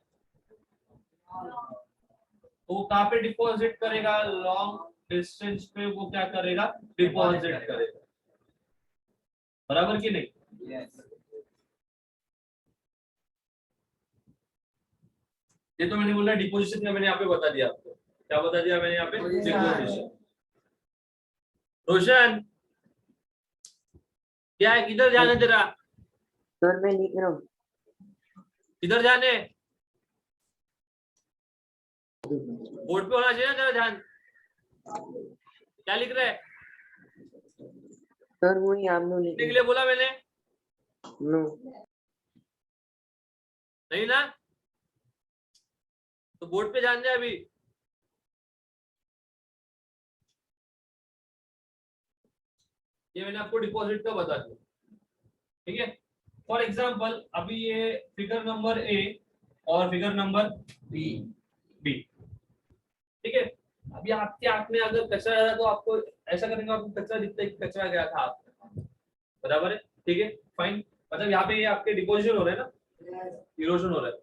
तो वो कहाँ पे डिपॉजिट करेगा? लॉन्ग डिस्टेंस पे वो क्या करेगा? डिपॉजिट करेगा। बराबर कि नहीं? ये तो मैंने बोला डिपोजिशन का, मैंने यहाँ पे बता दिया आपको। क्या बता दिया मैंने यहाँ पे? डिपोजिशन। रोशन क्या है? किधर जाने तेरा? सर मैं लिख रहा हूँ। किधर जाने? बोर्ड पे होना चाहिए ना तेरा ध्यान। क्या लिख रहा है? सर वही आप नो लिखने के लिए बोला मैंने, नो नहीं ना? तो बोर्ड पे जान जाए अभी। ये मैंने आपको डिपॉजिट का बता दिया, ठीक है। फॉर एग्जाम्पल अभी ये फिगर नंबर ए और फिगर नंबर बी बी, ठीक है। अभी आपके आंख में अगर कचरा आ रहा तो आपको ऐसा करेंगे, आपको कचरा दिखता है कि कचरा गया था आप, बराबर है, ठीक है, फाइन। मतलब यहाँ पे ये आपके डिपोजिशन हो रहा है ना, इरोजन हो रहा है,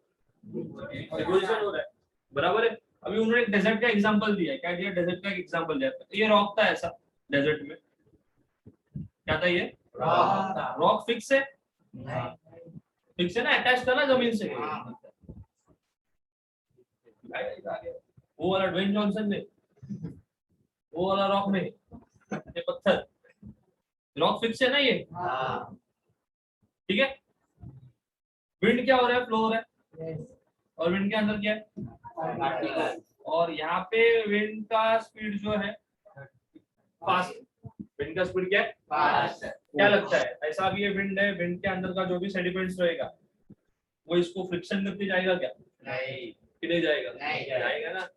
डिपोजिशन हो रहा है, बराबर है। अभी उन्होंने एक डेजर्ट का एग्जांपल दिया है, क्या दिया? डेजर्ट का एग्जांपल दिया है। ये रॉक था ऐसा, डेजर्ट में क्या था? ये रॉक फिक्स है, फिक्स है ना, अटैच था ना जमीन से। वो वाला ड्वेन जॉनसन में, वो वाला रॉक में, ये पत्थर, रॉक फिक्स है ना ये, ठीक है। विंड क्या हो रहा है? फ्लो हो रहा है, और विंड के अंदर क्या है? और यहाँ पे विंड का स्पीड जो है फास्ट, विंड का स्पीड क्या है? फास्ट। क्या लगता है? ऐसा भी ये विंड है, विंड के अंदर का जो भी सेडिमेंट्स रहेगा वो इसको फ्रिक्शन करते जाएगा क्या? नहीं, कि नहीं जाएगा? नहीं जाएगा ना,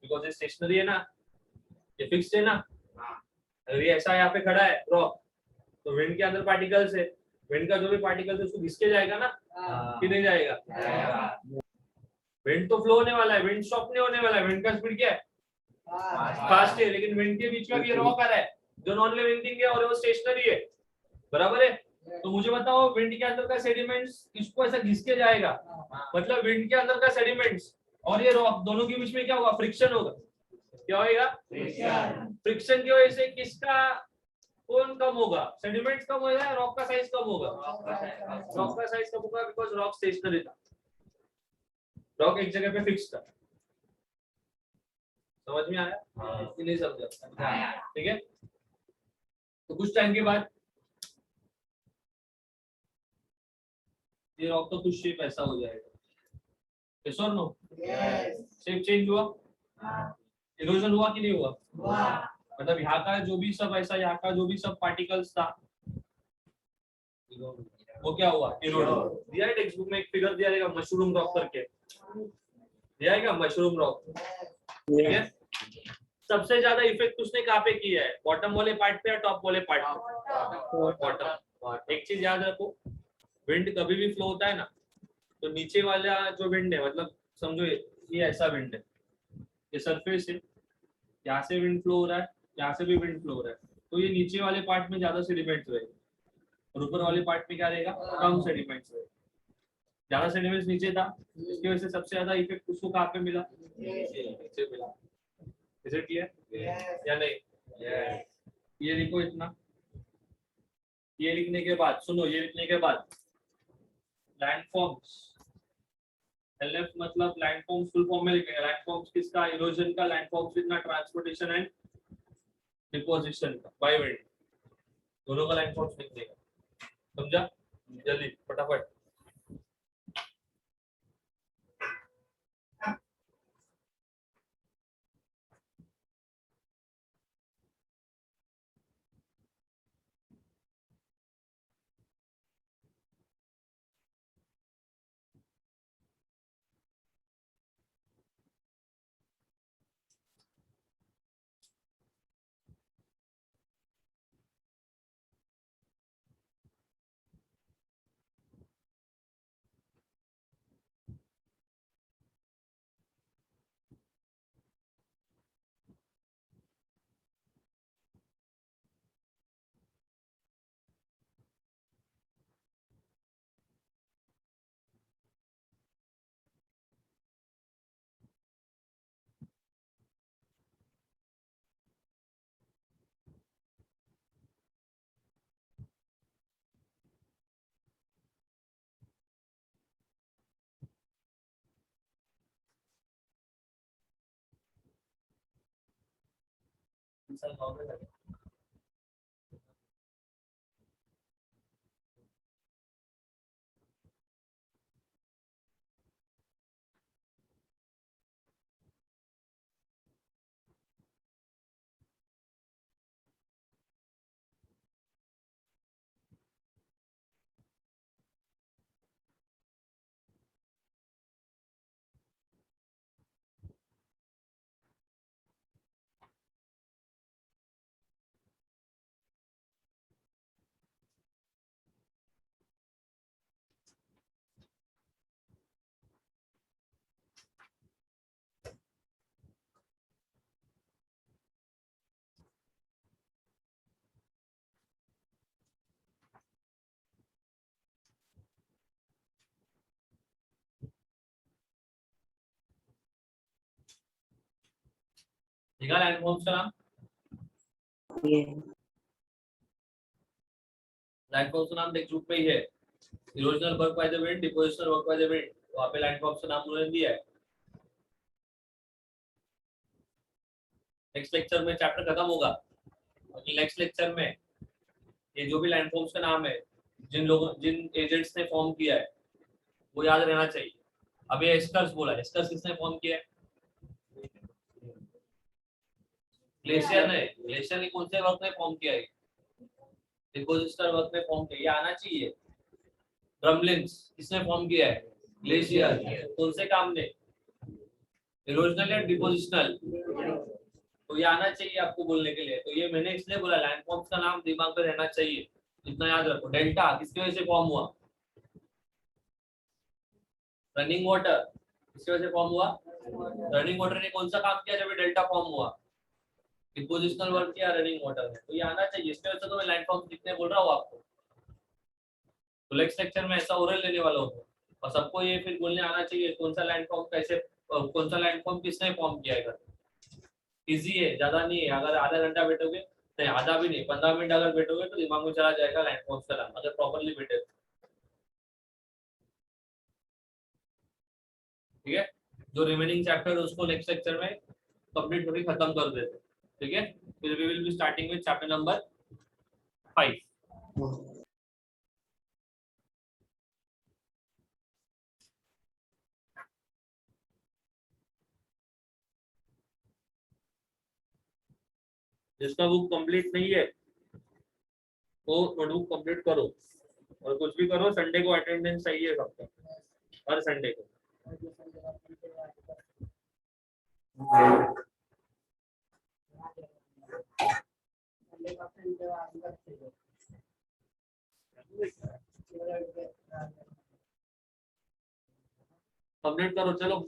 बिकॉज ये स्टेशनरी है ना, ये फिक्स्ड है ना। अगर ये ऐसा यहाँ पे खड़ा है रॉक, तो विंड के अंदर पार्टिकल्स है, विंड का जो भी पार्टिकल्स है उसको घिसके जाएगा ना, कि नहीं जाएगा? विंड तो फ्लो होने वाला है, विंड स्टॉप नहीं होने वाला है, विंड का स्पीड क्या है? फास्ट है, लेकिन विंड के बीच में भी रॉक आ रहा है जो नॉन लिविंग थिंग है और वो स्टेशनरी है, बराबर है। तो मुझे बताओ विंड के अंदर का सेडिमेंट्स इसको ऐसा घिसके जाएगा, मतलब विंड के अंदर का सेडिमेंट्स और ये रॉक दोनों के बीच में क्या होगा? फ्रिक्शन होगा। क्या होगा? फ्रिक्शन की वजह से किसका कौन कम होगा? सेडिमेंट्स कम होगा, रॉक का साइज कम होगा। रॉक का साइज कम होगा बिकॉज रॉक स्टेशनरी था, रॉक एक जगह पे फिक्स था। समझ में आया कि नहीं समझा? ठीक है। तो कुछ टाइम के बाद ये रॉक तो कुछ शेप ऐसा हो जाएगा, यस और नो? शेप चेंज हुआ, इरोजन हुआ कि नहीं हुआ? मतलब यहाँ का जो भी सब ऐसा, यहाँ का जो भी सब पार्टिकल्स था वो क्या हुआ? इरोड दिया है टेक्स्ट बुक में, एक फिगर दिया रहेगा मशरूम रॉक करके, दिया है क्या? मशरूम रॉक, ठीक है। सबसे ज्यादा इफेक्ट उसने कहाँ पे किया है? बॉटम वाले पार्ट पे या टॉप वाले पार्ट पे? बॉटम। एक चीज याद रखो, विंड कभी भी फ्लो होता है ना, तो नीचे वाला जो विंड है, मतलब समझो ये ऐसा विंड है, ये सरफेस है, यहाँ से विंड फ्लो हो रहा है, यहाँ से भी विंड फ्लो हो रहा है, तो ये नीचे वाले पार्ट में ज्यादा सेडिमेंट्स रहेगा और ऊपर वाले पार्ट में क्या रहेगा? कम सेडिमेंट्स रहेगा। ज्यादा सेडिमेंट्स नीचे था, इसकी वजह से सबसे ज्यादा इफेक्ट उसको कहाँ पे मिला? नीचे मिला। इज इट क्लियर या नहीं? ये लिखो इतना, ये लिखने के बाद सुनो, ये लिखने के बाद लैंडफॉर्म्स, एलएफ मतलब लैंडफॉर्म्स फुल फॉर्म में लिखेंगे। लैंडफॉर्म्स किसका? इरोजन का। लैंडफॉर्म्स कितना? ट्रांसपोर्टेशन एंड डिपोजिशन का बाय विंड, दोनों का लैंडफॉर्म्स लिख देगा। समझा? जल्दी फटाफट। लिखा लैंड फॉर्म्स का नाम? ये लैंड फॉर्म्स का नाम टेक्स्ट बुक में ही है। Erosional work by the wind, depositional work by the wind, वहां पे लैंड फॉर्म्स का नाम उन्होंने दिया है। नेक्स्ट लेक्चर में चैप्टर खत्म होगा, नेक्स्ट लेक्चर में ये जो भी लैंड फॉर्म्स का नाम है, जिन एजेंट्स ने फॉर्म किया है वो याद रहना चाहिए। अभी एस्कर्स बोला, एस्कर्स किसने फॉर्म किया है? ग्लेशियर ने। ग्लेशियर ने कौन से वर्क में फॉर्म किया है? डिपोजिशनल वर्क में फॉर्म किया, ये आना चाहिए। ड्रमलिंग्स किसने फॉर्म किया है? ग्लेशियर। कौन से काम ने? इरोजनल या डिपोजिशनल? तो ये आना चाहिए आपको बोलने के लिए। तो ये मैंने इसलिए बोला लैंड फॉर्म्स का नाम दिमाग में रहना चाहिए, इतना याद रखो। डेल्टा किसकी वजह से फॉर्म हुआ? रनिंग वाटर किसकी वजह से फॉर्म हुआ? रनिंग वाटर ने कौन सा काम किया जब डेल्टा फॉर्म हुआ? डिपोजिशनल वर्क किया रनिंग वाटर ने। तो ये आना चाहिए, इसकी वजह से तो मैं लैंड फॉर्म्स लिखने बोल रहा हूँ आपको। तो नेक्स्ट लेक्चर में ऐसा ओरल लेने वाला हूँ और सबको ये फिर बोलने आना चाहिए कौन सा लैंड फॉर्म कैसे, कौन सा लैंड फॉर्म किसने फॉर्म किया है। इजी है, ज्यादा नहीं है। अगर आधा घंटा बैठोगे, नहीं आधा भी नहीं, 15 मिनट अगर बैठोगे तो दिमाग में चला जाएगा लैंड फॉर्म्स का नाम, अगर प्रॉपर्ली बैठे। ठीक है, जो रिमेनिंग चैप्टर उसको नेक्स्ट लेक्चर में कंप्लीट करके खत्म कर देते। ठीक है, फिर we will be starting with chapter number 5। जिसका बुक कंप्लीट नहीं है वो नोटबुक कंप्लीट करो, और कुछ भी करो संडे को अटेंडेंस चाहिए सबका, हर संडे को। कंप्लीट करो चलो।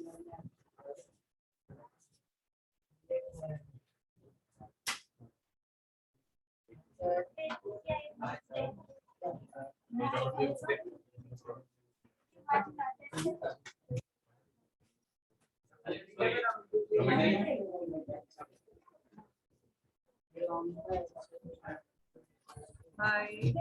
Hi.